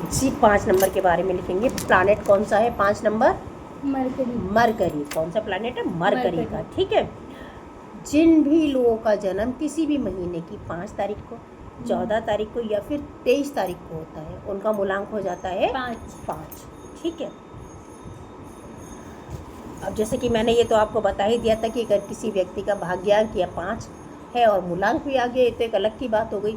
जी 5 number के बारे में लिखेंगे। प्लैनेट कौन सा है 5 नंबर? मरकरी। मरकरी। कौन सा प्लैनेट है? मरकरी का। मरकरी। ठीक है। जिन भी लोगों का जन्म किसी भी महीने की 5 तारीख को, 14 तारीख को या फिर 23 तारीख को होता है, उनका मूलांक हो जाता है 5। ठीक है। अब जैसे कि मैंने ये तो आपको बता ही दिया था कि अगर किसी व्यक्ति का भाग्यांक या 5 है और मूलांक भी आ गया तो एक अलग की बात हो गई,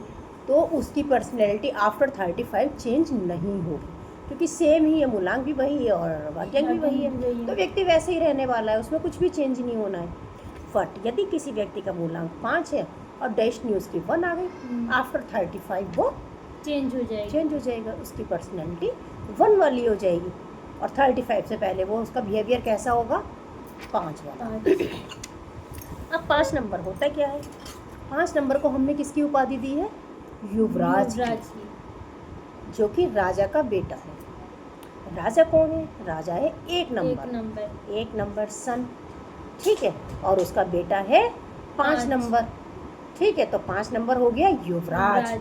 तो उसकी पर्सनैलिटी आफ्टर 35 चेंज नहीं होगी, क्योंकि सेम ही है, मूलांक भी वही है और भाग्यांक भी वही है, तो व्यक्ति वैसे ही रहने वाला है, उसमें कुछ भी चेंज नहीं होना है। बट यदि किसी व्यक्ति का मूलांक 5 है और डेस्टिनी उसकी 1 आ गई, आफ्टर 35 वो चेंज हो जाएगा, उसकी पर्सनैलिटी 1 वाली हो जाएगी और 35 से पहले वो उसका बिहेवियर कैसा होगा? 5 वाला। अब 5 नंबर होता क्या है? 5 नंबर को हमने किसकी उपाधि दी है? युवराज की, जो कि राजा का बेटा है। राजा कौन है? राजा है 1 नंबर सन। ठीक है। और उसका बेटा है 5 नंबर। ठीक है। तो 5 नंबर हो गया युवराज।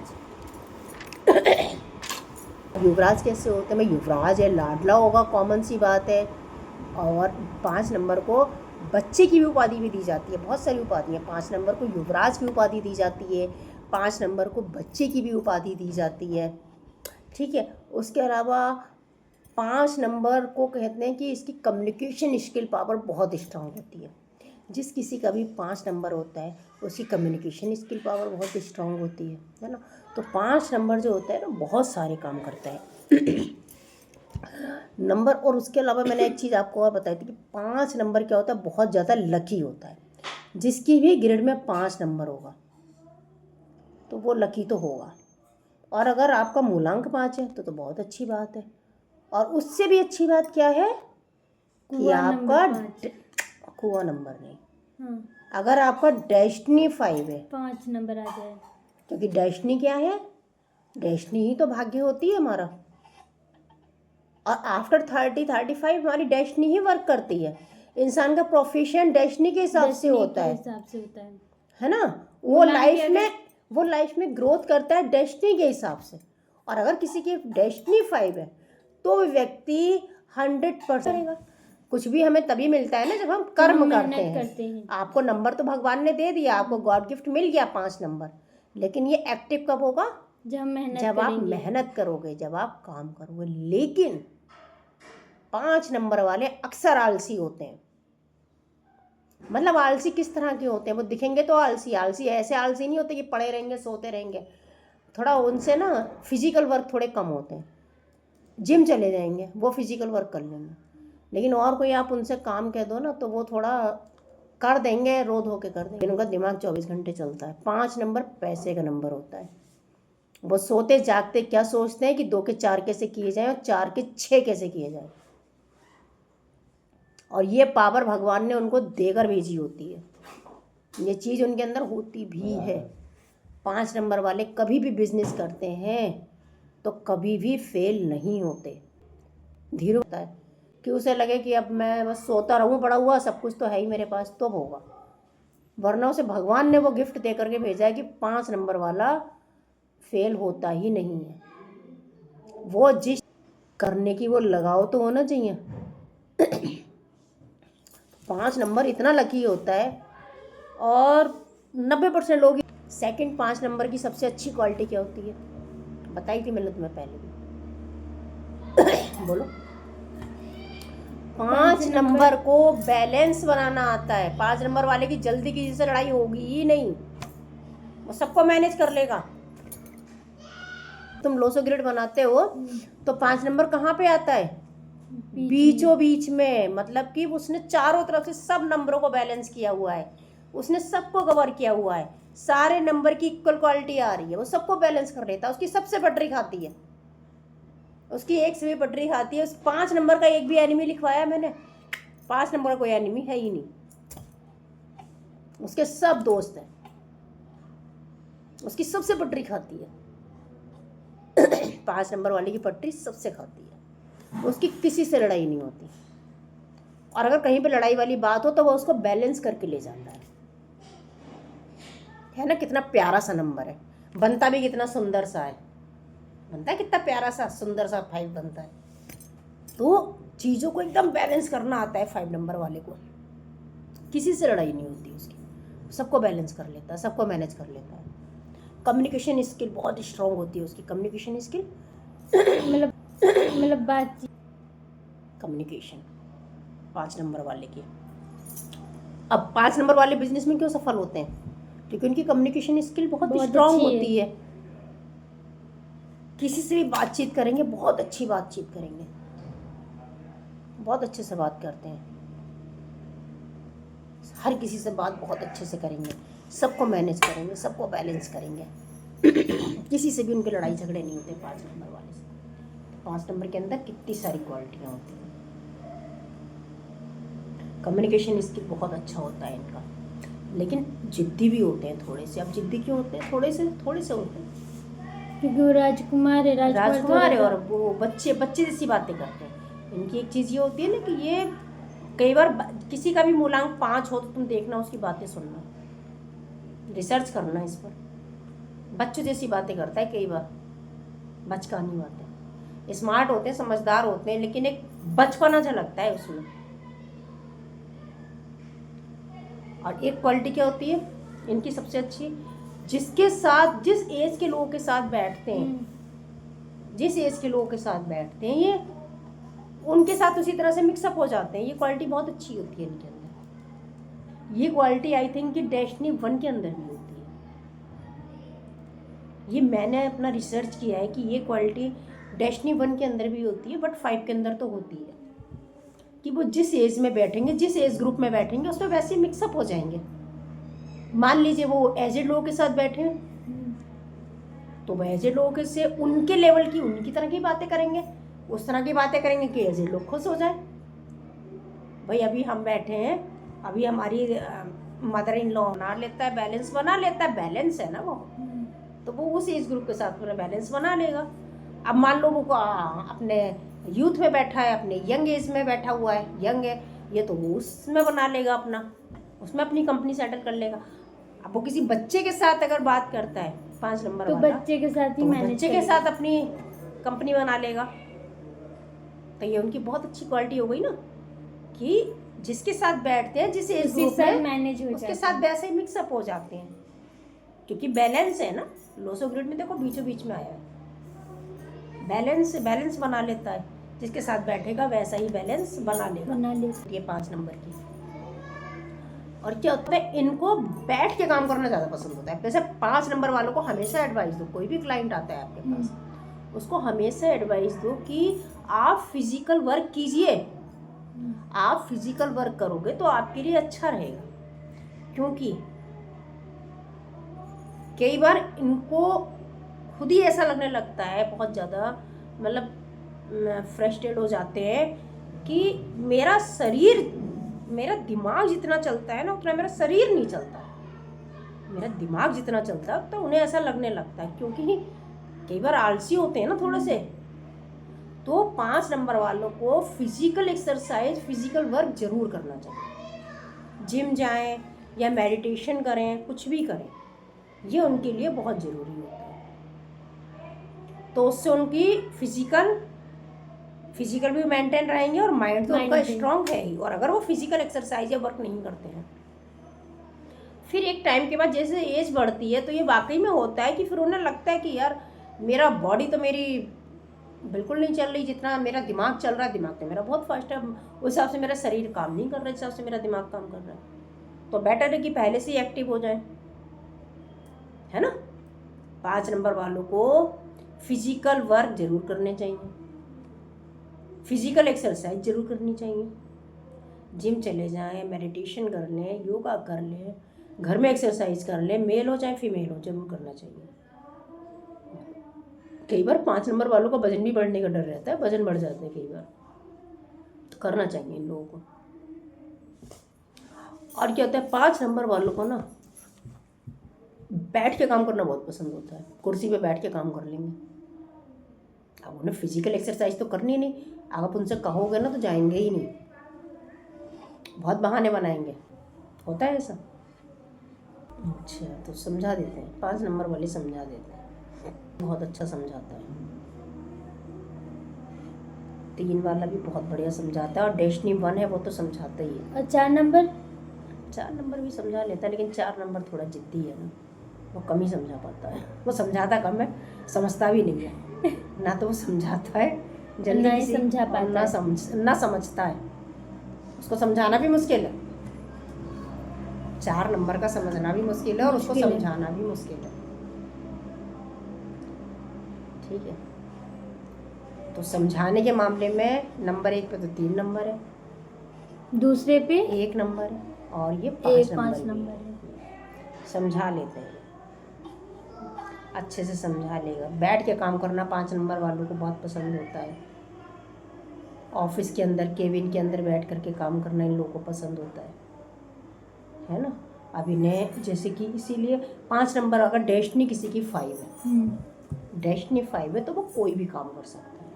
युवराज कैसे होते हैं? मैं युवराज है, लाडला होगा, कॉमन सी बात है। और 5 नंबर को बच्चे की भी उपाधि भी दी जाती है, बहुत सारी उपाधियाँ। 5 नंबर को युवराज की उपाधि दी जाती है, 5 नंबर को बच्चे की भी उपाधि दी जाती है। ठीक है। उसके अलावा 5 नंबर को कहते हैं कि इसकी कम्युनिकेशन स्किल पावर बहुत स्ट्रांग होती है। जिस किसी का भी 5 नंबर होता है उसकी कम्युनिकेशन स्किल पावर बहुत स्ट्रांग होती है ना। तो 5 नंबर जो होता है ना बहुत सारे काम करता है नंबर। और उसके अलावा मैंने एक चीज़ आपको और बताई थी कि 5 नंबर क्या होता है? बहुत ज़्यादा लकी होता है। जिसकी भी ग्रेड में 5 नंबर होगा तो वो लकी तो होगा, और अगर आपका मूलांक 5 है तो बहुत अच्छी बात है। और उससे भी अच्छी बात क्या है कि आपका कुआ नंबर नहीं, अगर आपका डेस्टिनी 5 है 5 नंबर आ जाए, क्योंकि डेस्टिनी क्या है? डेस्टिनी ही तो भाग्य होती है हमारा। और आफ्टर 35 हमारी डेस्टिनी ही वर्क करती है। इंसान का प्रोफेशन डेस्टिनी के हिसाब से होता है ना। वो लाइफ में ग्रोथ करता है डेस्टिनी के हिसाब से। और अगर किसी की डेस्टिनी 5 है तो व्यक्ति 100% करेगा। कुछ भी हमें तभी मिलता है ना जब हम कर्म करते हैं। आपको नंबर तो भगवान ने दे दिया, आपको गॉड गिफ्ट मिल गया 5 नंबर, लेकिन ये एक्टिव कब होगा? जब आप मेहनत करोगे, जब आप काम करोगे। लेकिन 5 नंबर वाले अक्सर आलसी होते हैं। मतलब आलसी किस तरह के होते हैं? वो दिखेंगे तो आलसी ऐसे आलसी नहीं होते कि पड़े रहेंगे सोते रहेंगे। थोड़ा उनसे ना फिजिकल वर्क थोड़े कम होते हैं। जिम चले जाएंगे, वो फिजिकल वर्क कर लेंगे, लेकिन और कोई आप उनसे काम कह दो ना तो वो थोड़ा कर देंगे, रो धो के कर देंगे। उनका दिमाग 24 घंटे चलता है। 5 नंबर पैसे का नंबर होता है। वो सोते जागते क्या सोचते हैं कि 2 के 4 कैसे किए जाएं और 4 के 6 कैसे किए जाएं। और ये पावर भगवान ने उनको देकर भेजी होती है, ये चीज़ उनके अंदर होती भी है। 5 नंबर वाले कभी भी बिजनेस करते हैं तो कभी भी फेल नहीं होते। धीरे होता है कि उसे लगे कि अब मैं बस सोता रहूं, पड़ा हुआ, सब कुछ तो है ही मेरे पास, तो होगा। वरना उसे भगवान ने वो गिफ्ट दे करके भेजा है कि 5 नंबर वाला फेल होता ही नहीं है। वो जिस करने की वो लगाव तो होना चाहिए। 5 नंबर इतना लकी होता है और 90% लोग। सेकंड 5 नंबर की सबसे अच्छी क्वालिटी क्या होती है? बताई थी मैंने तुम्हें पहले भी बोलो। 5 नंबर को बैलेंस बनाना आता है। 5 नंबर वाले की जल्दी किसी से लड़ाई होगी ही नहीं, वो सबको मैनेज कर लेगा। तुम लोसो ग्रिड बनाते हो तो 5 नंबर कहाँ पे आता है? बीचों बीच में। मतलब कि उसने चारों तरफ से सब नंबरों को बैलेंस किया हुआ है, उसने सबको कवर किया हुआ है, सारे नंबर की इक्वल क्वालिटी आ रही है, वो सबको बैलेंस कर लेता है। उसकी सबसे पटरी खाती है, उसकी एक से भी पटरी खाती है। उस 5 नंबर का एक भी एनिमी लिखवाया मैंने? 5 नंबर का कोई एनिमी है ही नहीं, उसके सब दोस्त हैं, उसकी सबसे पटरी खाती है। 5 नंबर वाले की पटरी सबसे खाती है, उसकी किसी से लड़ाई नहीं होती। और अगर कहीं पे लड़ाई वाली बात हो तो वो उसको बैलेंस करके ले जाता है ना। कितना प्यारा सा नंबर है, बनता भी कितना सुंदर सा है। बनता है कितना प्यारा सा सुंदर सा 5 बनता है। तो चीज़ों को एकदम बैलेंस करना आता है 5 नंबर वाले को, किसी से लड़ाई नहीं होती उसकी, सबको बैलेंस कर लेता है, सबको मैनेज कर लेता है। कम्युनिकेशन स्किल बहुत स्ट्रांग होती है उसकी, कम्युनिकेशन स्किल मतलब बातचीत। कम्युनिकेशन 5 नंबर वाले की। अब 5 नंबर वाले बिजनेस में क्यों सफल होते हैं? क्योंकि उनकी कम्युनिकेशन स्किल बहुत स्ट्रांग होती है। किसी से भी बातचीत करेंगे, बहुत अच्छी बातचीत करेंगे, बहुत अच्छे से बात करते हैं, हर किसी से बात बहुत अच्छे से करेंगे, सबको मैनेज करेंगे, सबको बैलेंस करेंगे। किसी से भी उनके लड़ाई झगड़े नहीं होते 5 नंबर वाले से। 5 नंबर के अंदर कितनी सारी क्वालिटियाँ होती हैं। कम्युनिकेशन स्किल बहुत अच्छा होता है इनका, लेकिन जिद्दी भी होते हैं थोड़े से। अब जिद्दी क्यों होते हैं? थोड़े से होते हैं क्योंकि वो राजकुमार है, राजकुमार है और वो बच्चे जैसी बातें करते हैं। इनकी एक चीज़ ये होती है ना कि ये कई बार किसी का भी मूलांक 5 हो तो तुम देखना, उसकी बातें सुनना, रिसर्च करना इस पर। बच्चों जैसी बातें करता है कई बार, बचकानी बातें। स्मार्ट होते हैं, समझदार होते हैं, लेकिन एक बचपना झलकता है उसमें। और एक क्वालिटी क्या होती है इनकी सबसे अच्छी, जिसके साथ जिस एज के लोगों के साथ बैठते हैं, जिस एज के लोगों के साथ बैठते हैं ये उनके साथ उसी तरह से मिक्सअप हो जाते हैं। ये क्वालिटी बहुत अच्छी होती है इनके अंदर। ये क्वालिटी आई थिंक कि डेस्टिनी 1 के अंदर भी होती है। ये मैंने अपना रिसर्च किया है कि ये क्वालिटी डेस्टिनी 1 के अंदर भी होती है, बट 5 के अंदर तो होती है कि वो जिस एज में बैठेंगे, जिस एज ग्रुप में बैठेंगे, उसमें वैसे ही मिक्सअप हो जाएंगे। मान लीजिए वो एजेड लोगों के साथ बैठे हैं तो वो एजेड लोगों के से उनके लेवल की, उनकी तरह की बातें करेंगे, उस तरह की बातें करेंगे कि एजेड लोग खुश हो जाए। भाई अभी हम बैठे हैं, अभी हमारी मदर इन लॉ बना लेता है, बैलेंस बना लेता है, बैलेंस है ना वो, तो वो उस एज ग्रुप के साथ पूरा बैलेंस बना लेगा। अब मान लो वो अपने यूथ में बैठा है, अपने यंग एज में बैठा हुआ है, यंग है ये, तो वो उसमें बना लेगा अपना, उसमें अपनी कंपनी सेटल कर लेगा। अब वो किसी बच्चे के साथ अगर बात करता है 5 नंबर तो वाला, बच्चे के साथ ही तो मैनेज बच्चे के साथ अपनी कंपनी बना लेगा। तो ये उनकी बहुत अच्छी क्वालिटी हो गई ना कि जिसके साथ बैठते हैं, जिस एज ग्रुप में, मैनेज हो उसके साथ वैसे ही मिक्सअप हो जाते हैं, क्योंकि बैलेंस है ना। लोसो ग्रिड में देखो बीचों बीच में आया है, बैलेंस बना लेता है, जिसके साथ बैठेगा वैसा ही बैलेंस बना लेगा। ये 5 नंबर की। और क्या होता है, इनको बैठ के काम करना ज़्यादा पसंद होता है। जैसे 5 नंबर वालों को हमेशा एडवाइस दो, कोई भी क्लाइंट आता है आपके पास, उसको हमेशा एडवाइस दो कि आप फिजिकल वर्क कीजिए। आप फिजिकल वर्क करोगे तो आपके लिए अच्छा रहेगा, क्योंकि कई बार इनको खुद ही ऐसा लगने लगता है, बहुत ज़्यादा मतलब फ्रस्ट्रेट हो जाते हैं कि मेरा दिमाग जितना चलता है ना उतना मेरा शरीर नहीं चलता। मेरा दिमाग जितना चलता है तो उन्हें ऐसा लगने लगता है, क्योंकि कई बार आलसी होते हैं ना थोड़े से। तो 5 नंबर वालों को फिजिकल एक्सरसाइज, फिजिकल वर्क जरूर करना चाहिए। जिम जाएं या मेडिटेशन करें, कुछ भी करें, ये उनके लिए बहुत ज़रूरी होता है। तो उससे उनकी फिजिकल भी मेंटेन रहेंगे और माइंड तो उनका स्ट्रांग है ही। और अगर वो फिजिकल एक्सरसाइज या वर्क नहीं करते हैं, फिर एक टाइम के बाद जैसे एज बढ़ती है तो ये वाकई में होता है कि फिर उन्हें लगता है कि यार मेरा बॉडी तो मेरी बिल्कुल नहीं चल रही जितना मेरा दिमाग चल रहा है। दिमाग तो मेरा बहुत फास्ट है, उस हिसाब से मेरा शरीर काम नहीं कर रहा है, जिस हिसाब से मेरा दिमाग काम कर रहा है। तो बेटर है कि पहले से ही एक्टिव हो जाए, है ना। 5 नंबर वालों को फिजिकल वर्क जरूर करने चाहिए, फिजिकल एक्सरसाइज जरूर करनी चाहिए। जिम चले जाएं, मेडिटेशन कर लें, योगा कर लें, घर में एक्सरसाइज कर लें, मेल हो चाहे फीमेल हो, जरूर करना चाहिए। कई बार 5 नंबर वालों का वजन भी बढ़ने का डर रहता है, वजन बढ़ जाते हैं कई बार, तो करना चाहिए इन लोगों को। और क्या होता है, 5 नंबर वालों को ना बैठ के काम करना बहुत पसंद होता है। कुर्सी पे बैठ के काम कर लेंगे। अब उन्हें फिजिकल एक्सरसाइज तो करनी नहीं, आप उनसे कहोगे ना तो जाएंगे ही नहीं, बहुत बहाने बनाएंगे। होता है ऐसा। अच्छा, तो समझा देते हैं, 5 नंबर वाले समझा देते हैं, बहुत अच्छा समझाता है। 3 वाला भी बहुत बढ़िया समझाता है, और डेस्टिनी 1 है वो तो समझाता ही है। और 4 नंबर? 4 नंबर भी समझा लेता है, लेकिन 4 नंबर थोड़ा जिद्दी है ना, वो कम ही समझा पाता है। वो समझाता कम है, समझता भी नहीं है। ना तो वो समझाता है जल्दी ना ही किसी, समझा और पाता है। ना समझता है। उसको समझाना भी मुश्किल है, 4 नंबर का समझना भी मुश्किल है और उसको मुश्किल है। समझाना भी मुश्किल है। ठीक है, तो समझाने के मामले में नंबर 1 पे तो 3 नंबर है, दूसरे पे 1 नंबर है, और ये 5 नंबर 5 भी नंबर है। है। समझा लेते हैं, अच्छे से समझा लेगा। बैठ के काम करना 5 नंबर वालों को बहुत पसंद होता है। ऑफिस के अंदर, केबिन के अंदर बैठ करके काम करना इन लोगों को पसंद होता है ना। अभी नए जैसे कि, इसीलिए 5 नंबर अगर डेस्टिनी किसी की 5 है, डेस्टिनी 5 है, तो वो कोई भी काम कर सकता है,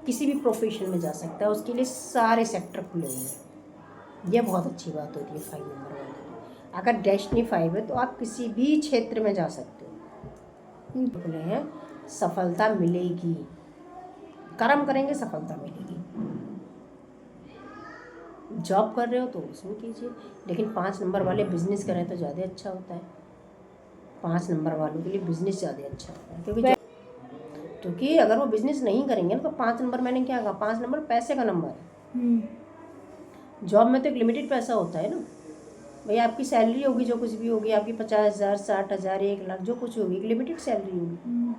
किसी भी प्रोफेशन में जा सकता है, उसके लिए सारे सेक्टर खुले हुए हैं। ये बहुत अच्छी बात होती है 5 नंबर वाले की। अगर डेस्टिनी 5 है तो आप किसी भी क्षेत्र में जा सकते हो। बोले हैं सफलता मिलेगी, कर्म करेंगे सफलता मिलेगी। जॉब कर रहे हो तो उसमें कीजिए, लेकिन 5 नंबर वाले बिजनेस करें तो ज़्यादा अच्छा होता है। 5 नंबर वालों के लिए बिजनेस ज़्यादा अच्छा होता है, क्योंकि अगर वो बिजनेस नहीं करेंगे ना तो 5 नंबर, मैंने क्या कहा, 5 नंबर पैसे का नंबर है। जॉब में तो एक लिमिटेड पैसा होता है ना भाई, आपकी सैलरी होगी जो कुछ भी होगी, आपकी 50,000, 60,000, 1 लाख, जो कुछ होगी, एक लिमिटेड सैलरी होगी।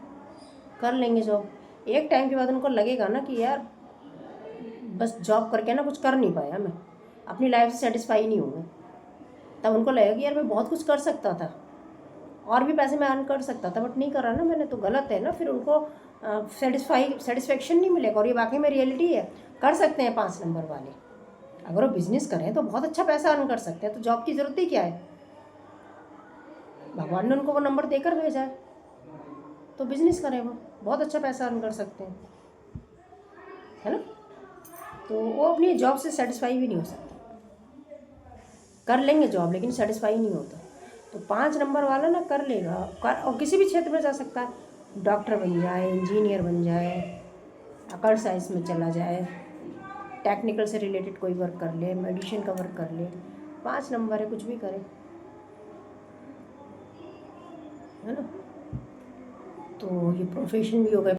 कर लेंगे जॉब। एक टाइम के बाद उनको लगेगा ना कि यार बस जॉब करके ना कुछ कर नहीं पाया, मैं अपनी लाइफ से सेटिस्फाई नहीं हूँ मैं, तब उनको लगेगा कि यार मैं बहुत कुछ कर सकता था, और भी पैसे मैं अर्न कर सकता था, बट नहीं करा ना मैंने, तो गलत है ना। फिर उनको सेटिस्फेक्शन नहीं मिलेगा, और ये वाकई में रियलिटी है। कर सकते हैं 5 नंबर वाले, अगर वो बिजनेस करें तो बहुत अच्छा पैसा अर्न कर सकते हैं, तो जॉब की ज़रूरत ही क्या है। भगवान ने उनको वो नंबर देकर भेजा है, तो बिजनेस करें, वो बहुत अच्छा पैसा अर्न कर सकते हैं, है ना। तो वो अपनी जॉब से सेटिस्फाई भी नहीं हो सकता, कर लेंगे जॉब लेकिन सेटिस्फाई नहीं होता। तो 5 नंबर वाला ना कर लेगा, और किसी भी क्षेत्र में जा सकता है, डॉक्टर बन जाए, इंजीनियर बन जाए, अकड़ साइंस में चला जाए, टेक्निकल से रिलेटेड कोई वर्क कर ले, मेडिसिन का वर्क कर ले, 5 नंबर है, कुछ भी करे, है ना। तो ये प्रोफेशन भी हो गए।